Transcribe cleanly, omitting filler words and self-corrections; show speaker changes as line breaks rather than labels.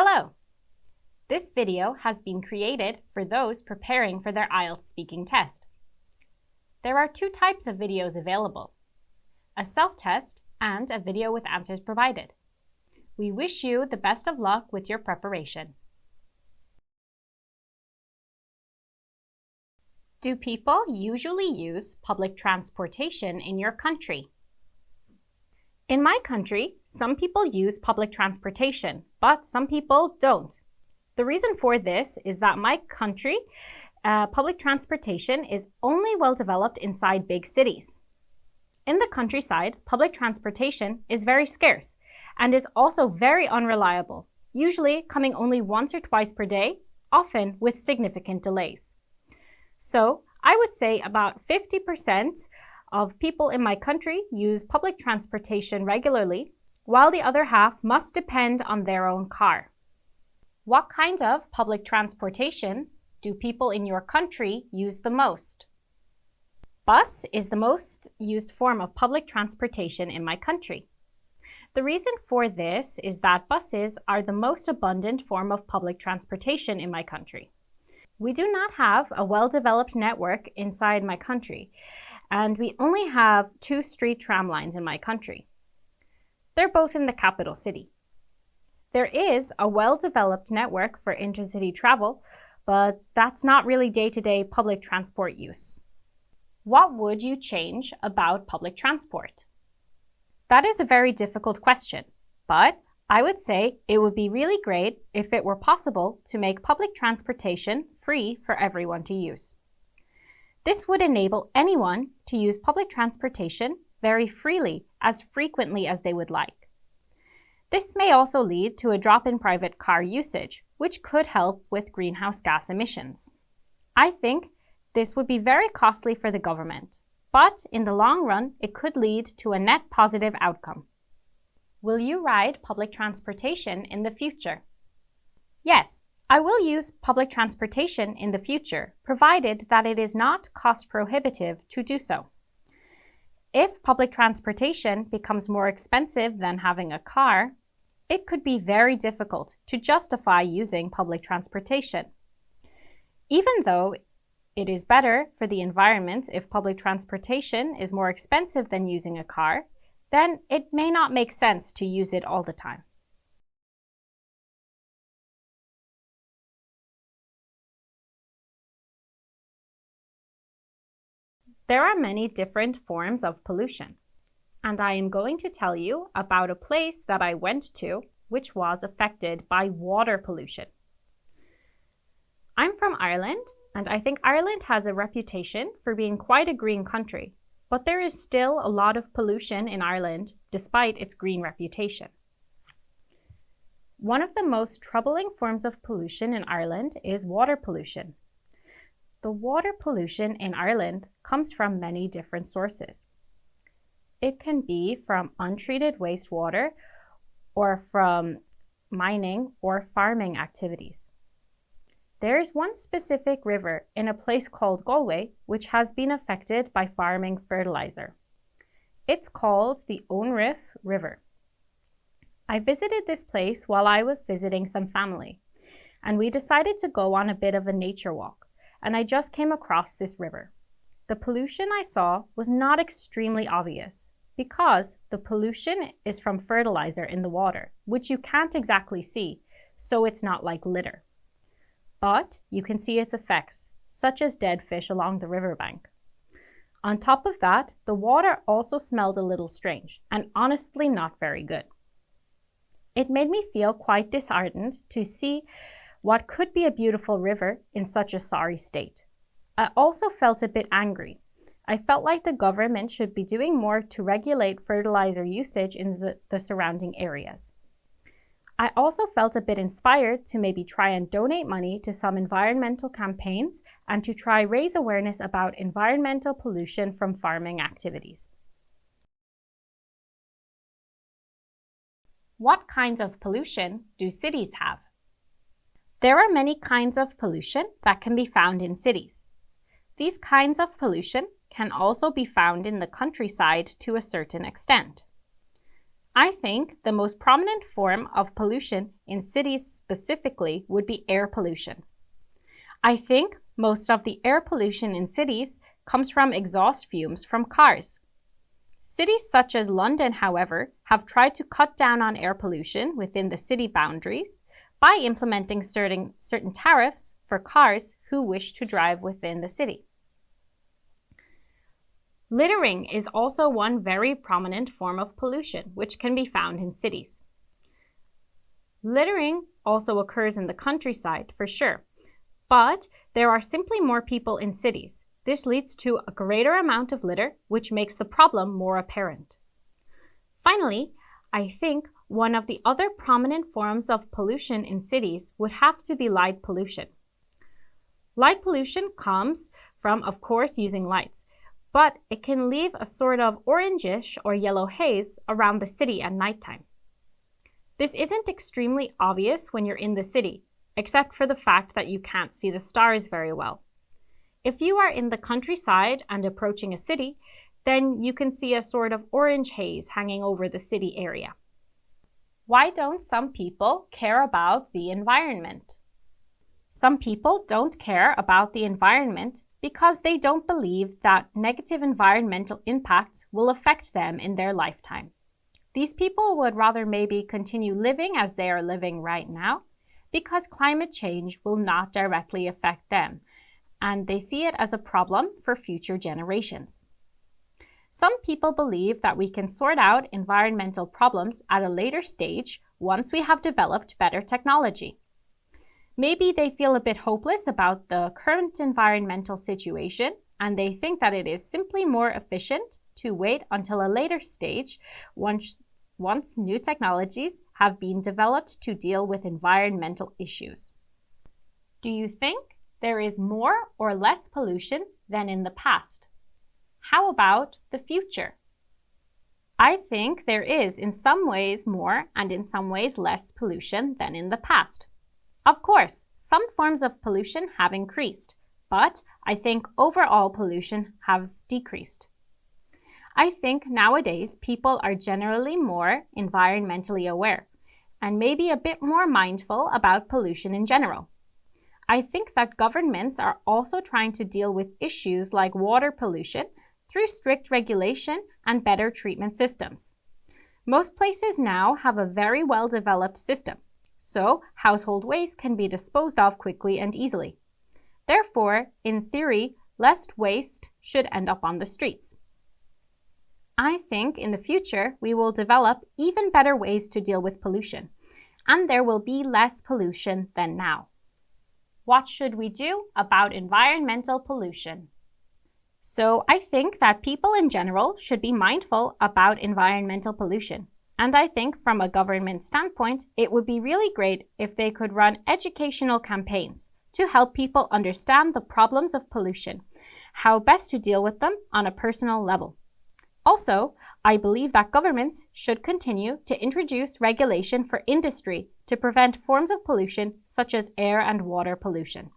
Hello! This video has been created for those preparing for their IELTS speaking test. There are two types of videos available, a self-test and a video with answers provided. We wish you the best of luck with your preparation. Do people usually use public transportation in your country? In my country, some people use public transportation, but some people don't. The reason for this is that my country, public transportation is only well developed inside big cities. In the countryside, public transportation is very scarce and is also very unreliable, usually coming only once or twice per day, often with significant delays. So I would say about 50% of people in my country use public transportation regularly, while the other half must depend on their own car. What kind of public transportation do people in your country use the most? Bus is the most used form of public transportation in my country. The reason for this is that buses are the most abundant form of public transportation in my country. We do not have a well-developed network inside my country, and we only have 2 street tram lines in my country. They're both in the capital city. There is a well-developed network for intercity travel, but that's not really day-to-day public transport use. What would you change about public transport? That is a very difficult question, but I would say it would be really great if it were possible to make public transportation free for everyone to use. This would enable anyone to use public transportation very freely, as frequently as they would like. This may also lead to a drop in private car usage, which could help with greenhouse gas emissions. I think this would be very costly for the government, but in the long run, it could lead to a net positive outcome. Will you ride public transportation in the future? Yes, I will use public transportation in the future, provided that it is not cost prohibitive to do so. If public transportation becomes more expensive than having a car, it could be very difficult to justify using public transportation. Even though it is better for the environment if public transportation is more expensive than using a car, then it may not make sense to use it all the time. There are many different forms of pollution, and I am going to tell you about a place that I went to which was affected by water pollution. I'm from Ireland, and I think Ireland has a reputation for being quite a green country, but there is still a lot of pollution in Ireland despite its green reputation. One of the most troubling forms of pollution in Ireland is water pollution. The water pollution in Ireland comes from many different sources. It can be from untreated wastewater or from mining or farming activities. There is one specific river in a place called Galway which has been affected by farming fertilizer. It's called the Onriff River. I visited this place while I was visiting some family, and we decided to go on a bit of a nature walk, and I just came across this river. The pollution I saw was not extremely obvious because the pollution is from fertilizer in the water, which you can't exactly see, so it's not like litter. But you can see its effects, such as dead fish along the riverbank. On top of that, the water also smelled a little strange and honestly not very good. It made me feel quite disheartened to see what could be a beautiful river in such a sorry state. I also felt a bit angry. I felt like the government should be doing more to regulate fertilizer usage in the surrounding areas. I also felt a bit inspired to maybe try and donate money to some environmental campaigns and to try raise awareness about environmental pollution from farming activities. What kinds of pollution do cities have? There are many kinds of pollution that can be found in cities. These kinds of pollution can also be found in the countryside to a certain extent. I think the most prominent form of pollution in cities specifically would be air pollution. I think most of the air pollution in cities comes from exhaust fumes from cars. Cities such as London, however, have tried to cut down on air pollution within the city boundaries by implementing certain tariffs for cars who wish to drive within the city. Littering is also one very prominent form of pollution, which can be found in cities. Littering also occurs in the countryside, for sure, but there are simply more people in cities. This leads to a greater amount of litter, which makes the problem more apparent. Finally, I think one of the other prominent forms of pollution in cities would have to be light pollution. Light pollution comes from, of course, using lights, but it can leave a sort of orangish or yellow haze around the city at nighttime. This isn't extremely obvious when you're in the city, except for the fact that you can't see the stars very well. If you are in the countryside and approaching a city, then you can see a sort of orange haze hanging over the city area. Why don't some people care about the environment? Some people don't care about the environment because they don't believe that negative environmental impacts will affect them in their lifetime. These people would rather maybe continue living as they are living right now because climate change will not directly affect them, and they see it as a problem for future generations. Some people believe that we can sort out environmental problems at a later stage once we have developed better technology. Maybe they feel a bit hopeless about the current environmental situation, and they think that it is simply more efficient to wait until a later stage once new technologies have been developed to deal with environmental issues. Do you think there is more or less pollution than in the past? How about the future? I think there is in some ways more and in some ways less pollution than in the past. Of course, some forms of pollution have increased, but I think overall pollution has decreased. I think nowadays people are generally more environmentally aware and maybe a bit more mindful about pollution in general. I think that governments are also trying to deal with issues like water pollution through strict regulation and better treatment systems. Most places now have a very well-developed system, so household waste can be disposed of quickly and easily. Therefore, in theory, less waste should end up on the streets. I think in the future we will develop even better ways to deal with pollution, and there will be less pollution than now. What should we do about environmental pollution? So I think that people in general should be mindful about environmental pollution. And I think from a government standpoint, it would be really great if they could run educational campaigns to help people understand the problems of pollution, how best to deal with them on a personal level. Also, I believe that governments should continue to introduce regulation for industry to prevent forms of pollution such as air and water pollution.